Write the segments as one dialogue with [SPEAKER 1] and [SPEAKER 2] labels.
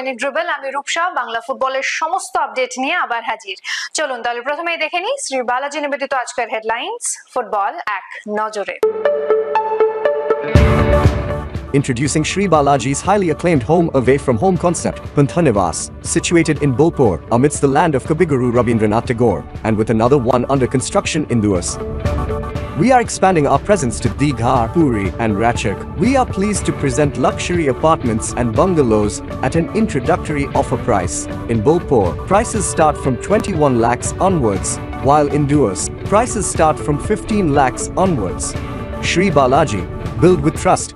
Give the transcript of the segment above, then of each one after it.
[SPEAKER 1] দৈনিক ড্রিবল, আমি রূপসা বাংলা ফুটবলের সমস্ত আপডেট নিয়ে আবার হাজির। চলুন তাহলে প্রথমেই দেখে নিই শ্রী বালাজি নিবেদিত আজকের হেডলাইন্স ফুটবল এক নজরে।
[SPEAKER 2] Introducing Sri Balaji's highly acclaimed home away from home concept, Panthanivas, situated in Bolpur, amidst the land of Kabiguru Rabindranath Tagore, and with another one under construction in Duas. We are expanding our presence to Digha, Puri, and Ratchak. We are pleased to present luxury apartments and bungalows at an introductory offer price. In Bolpur, prices start from 21 lakhs onwards, while in Duas, prices start from 15 lakhs onwards. Sri Balaji, build with trust.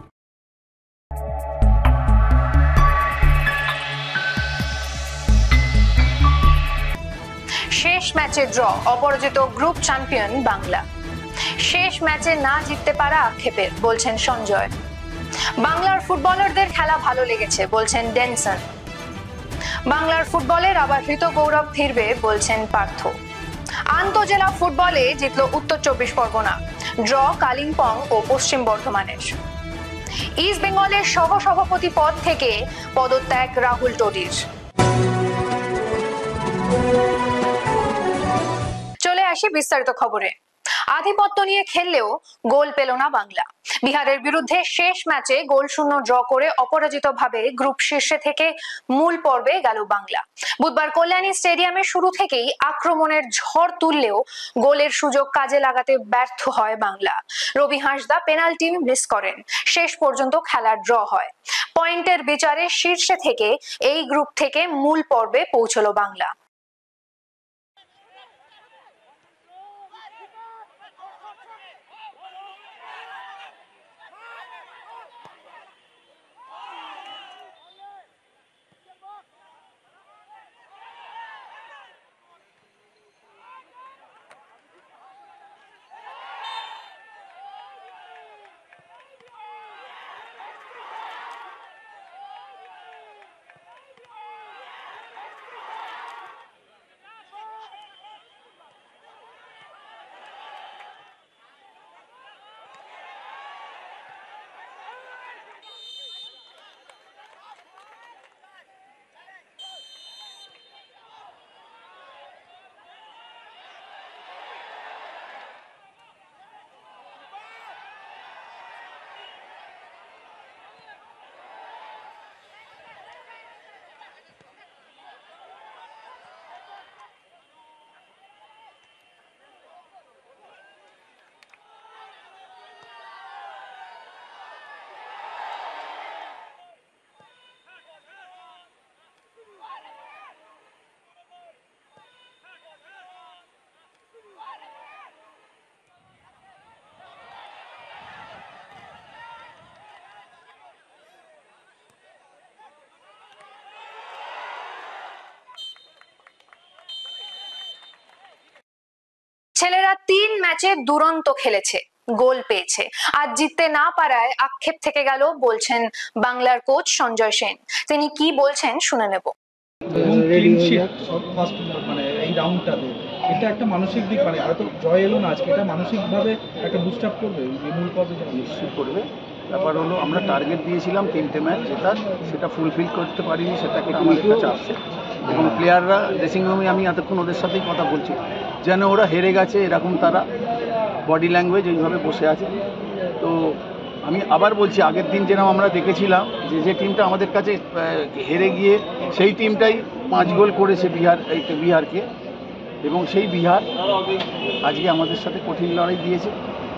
[SPEAKER 1] শেষ ম্যাচে draw, অপরাজিত group champion Bangla. শেষ ম্যাচে না জিততে পারা আক্ষেপের, বলছেন সঞ্জয়। বাংলার ফুটবলারদের খেলা ভালো লেগেছে, বলছেন ডেনসন। বাংলার ফুটবলের আবার হৃত গৌরব ফিরবে, বলছেন পার্থ। আন্তঃজেলা ফুটবলে জিতল উত্তর 24 পরগনা, ড্র কালিম্পং ও পশ্চিম বর্ধমানের। ইস্ট বেঙ্গলের সহ সভাপতি পদ থেকে পদত্যাগ রাহুল টোডির। চলে আসি বিস্তারিত খবরে। আধিপত্য নিয়ে খেললেও গোল পেল না বাংলা। বিহারের বিরুদ্ধে শেষ ম্যাচে গোল শূন্য ড্র করে অপরাজিত ভাবে গ্রুপ শীর্ষে থেকে মূল পর্বে গেল বাংলা। বুধবার কল্যাণী স্টেডিয়ামে শুরু থেকেই আক্রমণের ঝড় তুললেও গোলের সুযোগ কাজে লাগাতে ব্যর্থ হয় বাংলা। রবি হাঁসদা পেনাল্টি মিস করেন, শেষ পর্যন্ত খেলা ড্র হয়। পয়েন্টের বিচারে শীর্ষে থেকে এই গ্রুপ থেকে মূল পর্বে পৌঁছলো বাংলা। ছেলেরা 3 ম্যাচে দুরন্ত খেলেছে, গোল পেয়েছে, আজ জিততে না পারায় আক্ষেপ থেকে গেল, বলছেন বাংলার কোচ সঞ্জয় সেন। তিনি কি বলছেন শুনে নেব।
[SPEAKER 3] এই রাউন্ডটাতে এটা একটা মানসিক দিক, মানে হয়তো জয় এলো না আজকে, এটা মানসিকভাবে একটা বুস্ট আপ করবে, মূল পর্বে
[SPEAKER 4] নিশ্চিত করবে। ব্যাপার হলো আমরা টার্গেট দিয়েছিলাম 3টে ম্যাচ জেতার, সেটা ফুলফিল করতে পারিনি, সেটাকে আমাদের কাছে আসছে। এবং প্লেয়াররা ড্রেসিং রুমে, আমি এতক্ষণ ওদের সাথেই কথা বলছি, যেন ওরা হেরে গেছে এরকম তারা বডি ল্যাঙ্গুয়েজ এইভাবে বসে আছে। তো আমি আবার বলছি, আগের দিন যেরকম আমরা দেখেছিলাম যে টিমটা আমাদের কাছে হেরে গিয়ে সেই টিমটাই 5 গোল করেছে বিহারকে, এবং সেই বিহার আজকে আমাদের সাথে কঠিন লড়াই দিয়েছে।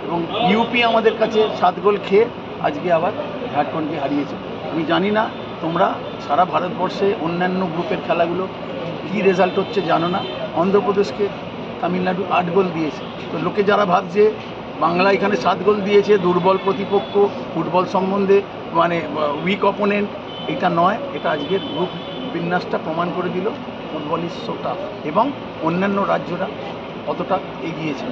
[SPEAKER 4] এবং ইউপি আমাদের কাছে 7 গোল খেয়ে আজকে আবার ঝাড়খণ্ডকে হারিয়েছে। আমি জানি না তোমরা সারা ভারতবর্ষে অন্যান্য গ্রুপের খেলাগুলো কী রেজাল্ট হচ্ছে জানো না। অন্ধ্রপ্রদেশকে তামিলনাড়ু 8 গোল দিয়েছে। তো লোকে যারা ভাবছে বাংলা এখানে 7 গোল দিয়েছে, দুর্বল প্রতিপক্ষ, ফুটবল সম্বন্ধে মানে উইক অপোনেন্ট, এটা নয়। এটা আজকের গ্রুপ বিন্যাসটা প্রমাণ করে দিল ফুটবল ইজ সো টাফ, এবং অন্যান্য রাজ্যরা কতটা এগিয়েছে।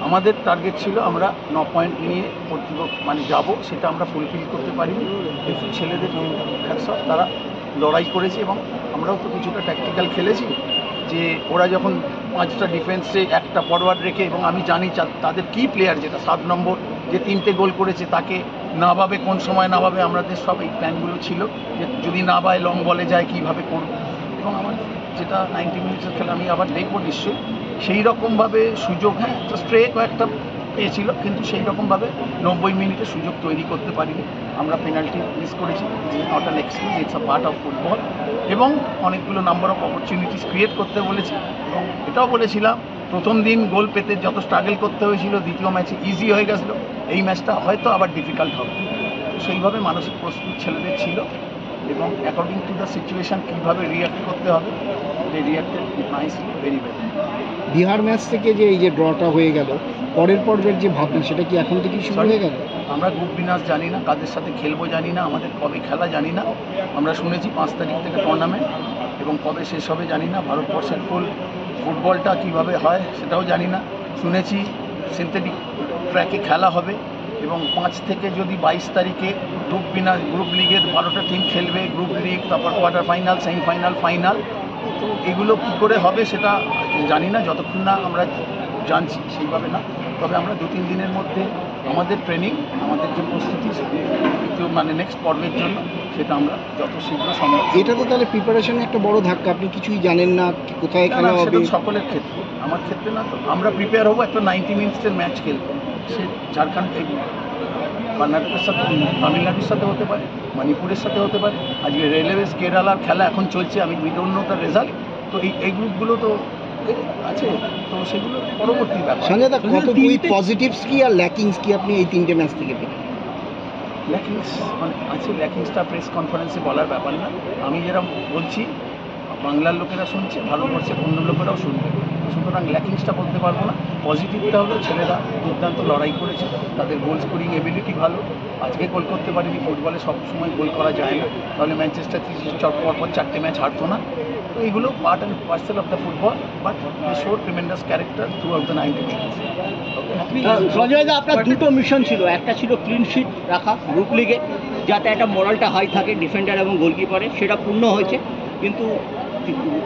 [SPEAKER 4] আমাদের টার্গেট ছিল আমরা 9 পয়েন্ট নিয়ে মানে যাব, সেটা আমরা ফুলফিল করতে পারিনি। একটু ছেলেদের হ্যাটসঅফ, তারা লড়াই করেছে, এবং আমরাও তো কিছুটা ট্যাকটিক্যাল খেলেছি। যে ওরা যখন 5টা ডিফেন্সে 1টা ফরওয়ার্ড রেখে, এবং আমি জানি তাদের কি প্লেয়ার, যেটা 7 নম্বর যে 3টে গোল করেছে, তাকে নাবাবে কোন সময় নাবাবে, আমাদের সব এই প্ল্যানগুলো ছিল যে যদি না বায় লং বলে যায় কীভাবে করব। এবং আমার যেটা 90 মিনিটের খেলা আমি আবার দেখবো নিশ্চয়ই, সেই রকমভাবে সুযোগ, হ্যাঁ স্ট্রে কয়েকটা পেয়েছিল, কিন্তু সেই রকমভাবে 90 মিনিটে সুযোগ তৈরি করতে পারিনি। আমরা পেনাল্টি মিস করেছি, not an excuse, it's a part of football. এবং অনেকগুলো নাম্বার অফ অপরচুনিটিস ক্রিয়েট করতে বলেছি, এবং এটাও বলেছিলাম প্রথম দিন গোল পেতে যত স্ট্রাগল করতে হয়েছিল দ্বিতীয় ম্যাচে ইজি হয়ে গেছিলো, এই ম্যাচটা হয়তো আবার ডিফিকাল্ট হবে। সেইভাবে মানসিক প্রস্তুত ছেলেদের ছিল, এবং অ্যাকর্ডিং টু দ্য সিচুয়েশান কীভাবে রিয়াক্ট করতে হবে, they reacted nicely, very very.
[SPEAKER 5] Bihar match থেকে যে এই যে ড্রটা হয়ে গেল, পরের পর্বের যে ভাবনা সেটা কি এখন থেকেই শুরু হয়ে গেল?
[SPEAKER 4] আমরা গ্রুপ বিন্যাস জানি না, কাদের সাথে খেলবো জানি না, আমাদের কবে খেলা জানি না। আমরা শুনেছি 5 তারিখ থেকে টুর্নামেন্ট, এবং কবে শেষ হবে জানি না। ভারতবর্ষের ফুটবলটা কীভাবে হয় সেটাও জানি না। শুনেছি সিনথেটিক ট্র্যাকে খেলা হবে, এবং 5 থেকে যদি 22 তারিখে গ্রুপ লিগের 12টা টিম খেলবে, গ্রুপ লিগ, তারপর কোয়ার্টার ফাইনাল, সেমিফাইনাল, ফাইনাল। তো এগুলো কী করে হবে সেটা জানি না, যতক্ষণ না আমরা জানছি সেইভাবে না। তবে আমরা 2-3 দিনের মধ্যে আমাদের ট্রেনিং, আমাদের যে প্রস্তুতি মানে নেক্সট পর্বের জন্য, সেটা আমরা যত শীঘ্র সম্ভব।
[SPEAKER 5] এটা তো তাহলে প্রিপারেশনে একটা বড় ধাক্কা, আপনি কিছুই জানেন না কোথায় খেলা হবে।
[SPEAKER 4] সকলের ক্ষেত্রে, আমার ক্ষেত্রে না। তো আমরা প্রিপেয়ার হবো একটা 90 মিনিটসের ম্যাচ খেলবো, সে ঝাড়খণ্ড কর্ণাটকের সাথে, তামিলনাড়ুর সাথে হতে পারে, মণিপুরের সাথে হতে পারে। আজকে রেলওয়েজ কেরালার খেলা এখন চলছে, আমি উইডোন্ট নো তার রেজাল্ট। তো এই গ্রুপগুলো তো আছে, তো সেগুলো পরবর্তী ব্যাপার।
[SPEAKER 5] সঞ্জয় দা, কতগুলি পজিটিভস কি আর ল্যাকিংস কি আপনি এই 3টে ম্যাচ থেকে পেলেন?
[SPEAKER 4] ল্যাকিংস মানে আছে, ল্যাকিংসটা প্রেস কনফারেন্সে বলার ব্যাপার না। আমি যেরকম বলছি বাংলার লোকেরা শুনছে, ভারতবর্ষের অন্য লোকেরাও শুনবে, সুতরাং ল্যাকিংসটা বলতে পারবো না। পজিটিভটা হলো ছেলেরা দুর্দান্ত লড়াই করেছে, তাদের গোল স্কোরিং এবিলিটি ভালো। আজকে গোল করতে পারিনি, ফুটবলে সবসময় গোল করা যায় না, তাহলে ম্যানচেস্টার সিটি পরপর 4টে ম্যাচ হারতো না। তো এইগুলো part and parcel of the football, but they showed tremendous character through the 90 minutes.
[SPEAKER 6] Sanjay da, আপনার দুটো মিশন ছিল, একটা ছিল ক্লিন শিট রাখা গ্রুপ লিগে, যাতে একটা মোরালটা হাই থাকে ডিফেন্ডার এবং গোলকিপারে, সেটা পূর্ণ হয়েছে, কিন্তু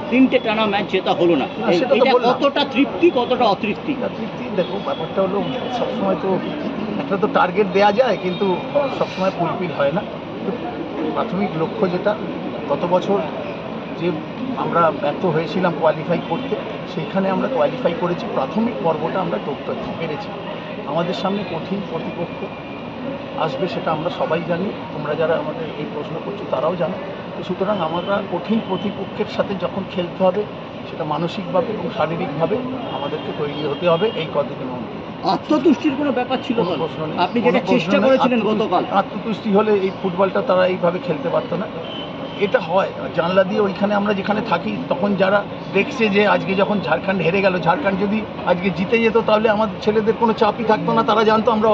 [SPEAKER 6] 3টে টানা ম্যাচ জেতা হলো না। এটা কতটা তৃপ্তি, কতটা অতৃপ্তি?
[SPEAKER 4] তৃপ্তি দেখো, ব্যাপারটা হলো সবসময় তো একটা তো টার্গেট দেওয়া যায়, কিন্তু সবসময় ফুলফিল হয় না। কিন্তু প্রাথমিক লক্ষ্য যেটা গত বছর যে আমরা ব্যর্থ হয়েছিলাম কোয়ালিফাই করতে, সেইখানে আমরা কোয়ালিফাই করেছি। প্রাথমিক পর্বটা আমরা করতে পেরেছি। আমাদের সামনে কঠিন প্রতিপক্ষ আসবে, সেটা আমরা সবাই জানি, তোমরা যারা আমাদের এই প্রশ্ন করছো তারাও জানো। তো সুতরাং আমরা কঠিন প্রতিপক্ষের সাথে যখন খেলতে হবে, সেটা মানসিকভাবে এবং শারীরিকভাবে আমাদেরকে তৈরি হতে হবে এই কদিনের মধ্যে।
[SPEAKER 6] আত্মতুষ্টির কোনো ব্যাপার ছিল?
[SPEAKER 4] প্রশ্ন নেই,
[SPEAKER 6] আপনি যেটা চেষ্টা করেছিলেন গতকাল।
[SPEAKER 4] আত্মতুষ্টি হলে এই ফুটবলটা তারা এইভাবে খেলতে পারতো না। এটা হয় জানলা দিয়ে, ওইখানে আমরা যেখানে থাকি তখন যারা দেখছে যে আজকে যখন ঝাড়খণ্ড হেরে গেল, ঝাড়খণ্ড যদি আজকে জিতে যেত তাহলে আমাদের ছেলেদের কোনো চাপই থাকতো না, তারা জানতো আমরা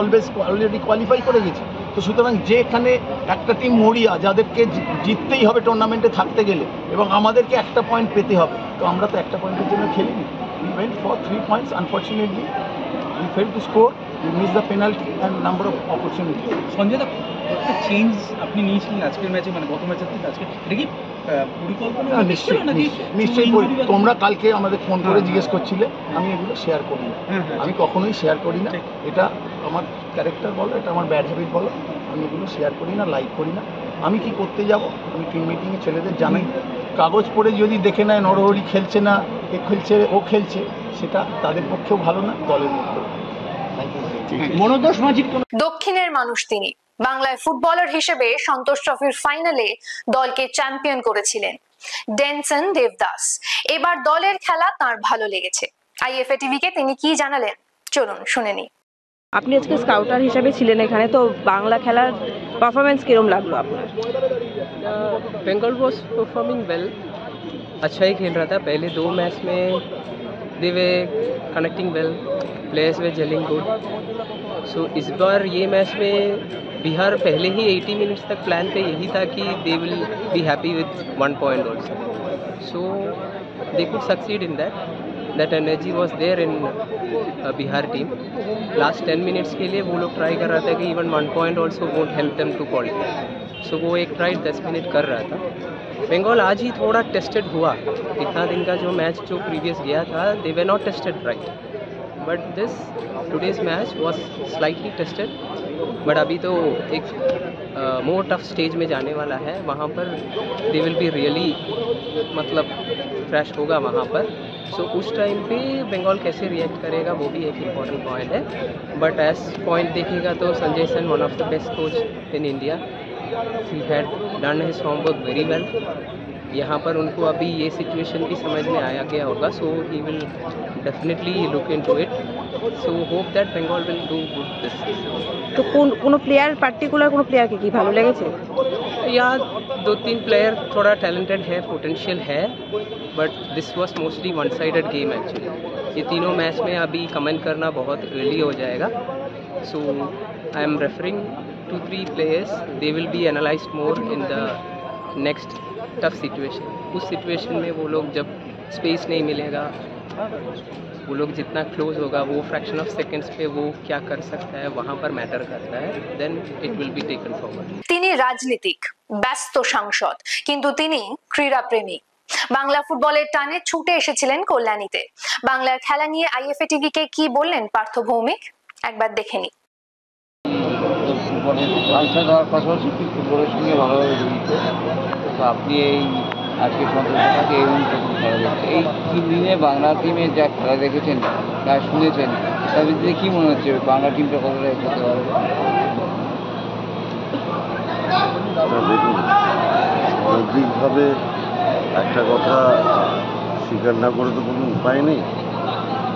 [SPEAKER 4] অলরেডি কোয়ালিফাই করে গেছি। তো সুতরাং যেখানে একটা টিম মরিয়া, যাদেরকে জিততেই হবে টুর্নামেন্টে থাকতে গেলে, এবং আমাদেরকে একটা পয়েন্ট পেতে হবে, তো আমরা তো একটা পয়েন্টের জন্য খেলিনি। We went for 3 points, unfortunately we fail to score, we miss the penalty and number of opportunity.
[SPEAKER 3] Sanjay da, একটা চেঞ্জ আপনি নিয়েছিলেন আজকের ম্যাচে, মানে গত ম্যাচের থেকে আজকে, এটা কি পরিকল্পনা?
[SPEAKER 4] নিশ্চয়ই তোমরা কালকে আমাদের ফোন করে জিজ্ঞেস করছিলে, আমি এগুলো শেয়ার করি না, আমি কখনোই শেয়ার করি না। এটা আমার ক্যারেক্টার বলো, এটা আমার ব্যাড হ্যাবিট বলো, আমি এগুলো শেয়ার করি না, লাইক করি না। আমি কি করতে যাব, আমি টিম মিটিংয়ে ছেলেদের জানাই। কাগজ পড়ে যদি দেখে নেয় নরহরি খেলছে না, এ খেলছে ও খেলছে, সেটা তাদের পক্ষেও ভালো না, দলের পক্ষেও।
[SPEAKER 6] মনোদোষ মাঝির কোনো
[SPEAKER 1] দক্ষিণের মানুষ তিনি। বাংলায় ফুটবলার হিসেবে সন্তোষ ট্রফির ফাইনালে দলকে চ্যাম্পিয়ন করেছিলেন ডেনসন দেবদাস। এবার দলের খেলা তার ভালো লেগেছে। আইএফএ টিভিকে তিনি কি জানালেন, চলুন শুনে নিই।
[SPEAKER 7] আপনি আজকে স্কাউটার হিসেবে ছিলেন এখানে, তো বাংলা খেলার পারফরমেন্স কিরম লাগলো আপনার?
[SPEAKER 8] बंगाल वॉज परफॉर्मिंग वेल, अच्छा ही खेल रहा था। पहले 2 मैच में दे वे कनेक्टिंग वेल, प्लेयर्स वे जेलिंग गुड। सो इस बार ये मैच में बिहार पहले ही 80 मिनट्स तक प्लान पे यही था कि they will be happy with 1 point also, so they could succeed in that energy was there in Bihar team. Last 10 minutes के लिए वो लोग ट्राई कर रहा था कि even 1 point also won't help them to qualify, so वो एक ट्राई 10 मिनट कर रहा था। बंगाल आज ही थोड़ा टेस्टेड हुआ, इतना दिन का जो मैच जो प्रीवियस गया था, they were not tested right, but this today's match was slightly tested but अभी तो एक मोर टफ स्टेज में जाने वाला है, वहाँ पर दे विल बी रियली मतलब फ्रेश होगा वहाँ पर। सो उस टाइम पे बंगाल कैसे रिएक्ट करेगा वो भी एक इम्पॉर्टेंट पॉइंट है। बट एज पॉइंट देखेगा तो Sanjay Sen one of the best coach in India, he had done his homework very well. यहाँ पर उनको अभी ये सिचुएशन भी समझ में आया गया होगा, so he will definitely look into it. So hope that Bengal will do good this season.
[SPEAKER 7] তো কোনো প্লেয়ার পার্টিকুলার কোনো প্লেয়ারকে কি ভালো লেগেছে?
[SPEAKER 8] यहाँ 2-3 प्लेयर थोड़ा टैलेंटेड है, पोटेंशियल है, but this was mostly one sided game actually. ये तीनों मैच में अभी कमेंट करना बहुत अर्ली हो जाएगा। So I am referring 2-3 players, they will be analysed more in the next tough situation. उस सिचुएशन में वो लोग जब स्पेस नहीं मिलेगा, वो लोग जितना क्लोज होगा वो फ्रैक्शन ऑफ सेकंड्स पे वो क्या कर सकता है वहाँ पर मैटर करता है, then it will be taken forward.
[SPEAKER 1] তিনি রাজনীতিক, ব্যস্ত সাংসদ, কিন্তু তিনি ক্রীড়াপ্রেমী। বাংলা ফুটবলের টানে ছুটে এসেছিলেন কল্যাণীতে। বাংলার খেলা নিয়ে আইএফএ টিভিকে কি বললেন পার্থ ভৌমিক, একবার দেখে নি।
[SPEAKER 9] সাংসদ হওয়ার পাশাপাশি ফুটবলের সঙ্গে ভালোভাবে জড়িত। তো আপনি এই আজকে সন্তোষটাকে এই প্রথম খেলা দেখছেন, এই 3 দিনে বাংলা টিমের যা খেলা দেখেছেন, যা শুনেছেন, তার ভিত্তিতে কী মনে হচ্ছে বাংলা টিমটা কতটা এগোতে পারবে?
[SPEAKER 10] দেখুন, সামগ্রিকভাবে একটা কথা স্বীকার না করে তো কোনো উপায় নেই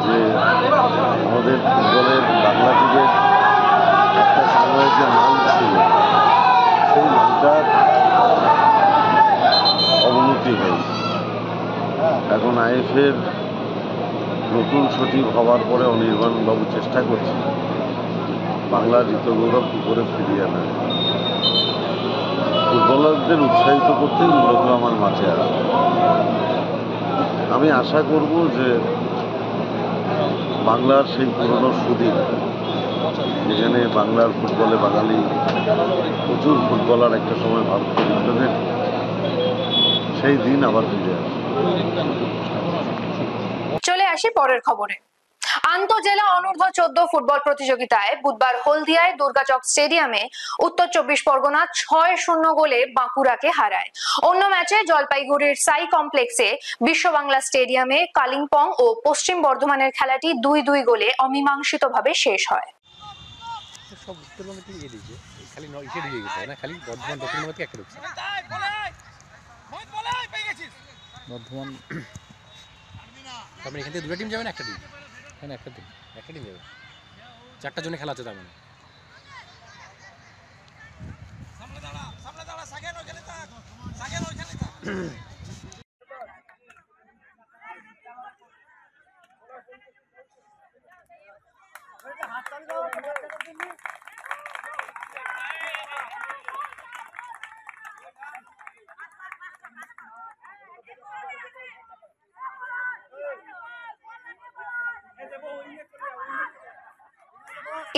[SPEAKER 10] যে আমাদের ফুটবলের বাংলা টিমের একটা সময় যে মান ছিল সেই মানটার অবনতি হয়েছে। এখন আইএফএর নতুন সচিব হওয়ার পরে অনির্বাণবাবু চেষ্টা করছে বাংলার ঋতগৌরব কী করে ফিরিয়ে আনা। ফুটবলারদের উৎসাহিত করতেই মূলত আমার মাঠে আসে। আমি আশা করব যে বাংলার সেই পুরনো সুদিন, যেখানে বাংলার ফুটবলে বাঙালি প্রচুর ফুটবলার একটা সময় ভারতকে রিপ্রেজেন্ট, সেই দিন আবার ফিরে আসে।
[SPEAKER 1] চলে আসি পরের খবরে। আন্তঃজেলা অনূর্ধ্ব 14 ফুটবল প্রতিযোগিতায় বুধবার হলদিয়ায় দুর্গাচক স্টেডিয়ামে উত্তর 24 পরগনা 6-0 গোলে বাঁকুড়াকে হারায়। অন্য ম্যাচে জলপাইগুড়ির সাই কমপ্লেক্সে বিশ্ব বাংলা স্টেডিয়ামে কালিম্পং ও পশ্চিম বর্ধমানের খেলাটি 2-2 গোলে অমীমাংসিতভাবে শেষ হয়।
[SPEAKER 11] সব উত্তরবঙ্গে তো ইয়ে দিয়েছে, খালি ইসে ঢুকে গেছে না, খালি বর্ধমান দক্ষিণবঙ্গে একটা ঢুকছে। বর্ধমান তার মানে এখান থেকে 2টা টিম যাবে না একটা টিম? হ্যাঁ, একটা টিম যাবে। 4টার জন্য খেলা আছে তার মানে।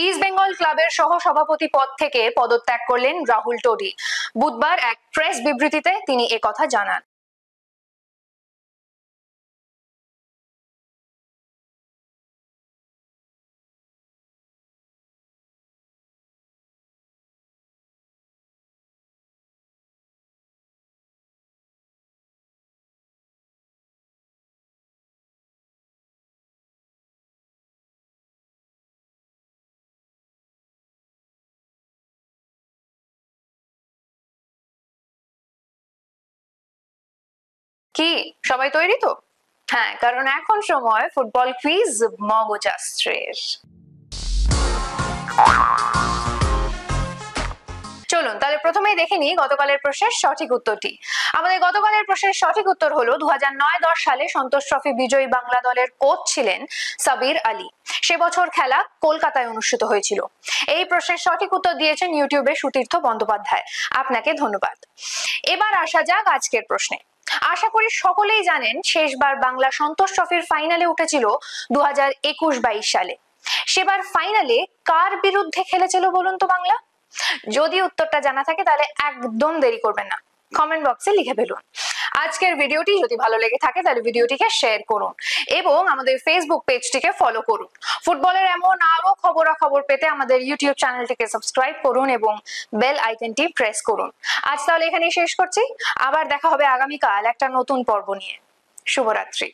[SPEAKER 1] ইস্ট বেঙ্গল ক্লাবের সহ সভাপতি পদ থেকে পদত্যাগ করলেন রাহুল টোডি। বুধবার এক প্রেস বিবৃতিতে তিনি একথা জানান। কি সবাই তৈরি তো? হ্যাঁ, কারণ এখন সময় ফুটবল কুইজ মগজাস্ত্রের। চলুন তাহলে প্রথমেই দেখে নিই গতকালের প্রশ্নের সঠিক উত্তরটি। আমাদের গতকালের প্রশ্নের সঠিক উত্তর হলো 2009-10 সালে সন্তোষ ট্রফি বিজয়ী বাংলা দলের কোচ ছিলেন সাবির আলী। সে বছর খেলা কলকাতায় অনুষ্ঠিত হয়েছিল। এই প্রশ্নের সঠিক উত্তর দিয়েছেন ইউটিউবে সুতীর্থ বন্দ্যোপাধ্যায়, আপনাকে ধন্যবাদ। এবার আসা যাক আজকের প্রশ্নে। আশা করি সকলেই জানেন শেষবার বাংলা সন্তোষ ট্রফির ফাইনালে উঠেছিল 2021-22 সালে। সেবার ফাইনালে কার বিরুদ্ধে খেলেছিল বলুন তো বাংলা? যদি উত্তরটা জানা থাকে তাহলে একদম দেরি করবেন না, কমেন্ট বক্সে লিখে ফেলুন। আজকের ভিডিওটি যদি ভালো লেগে থাকে তাহলে ভিডিওটিকে শেয়ার করুন এবং আমাদের ফেসবুক পেজটিকে ফলো করুন। ফুটবলের এমন আরো খবরাখবর পেতে আমাদের ইউটিউব চ্যানেলটিকে সাবস্ক্রাইব করুন এবং বেল আইকনটি প্রেস করুন। আজ তাহলে এখানেই শেষ করছি, আবার দেখা হবে আগামীকাল একটা নতুন পর্ব নিয়ে। শুভরাত্রি।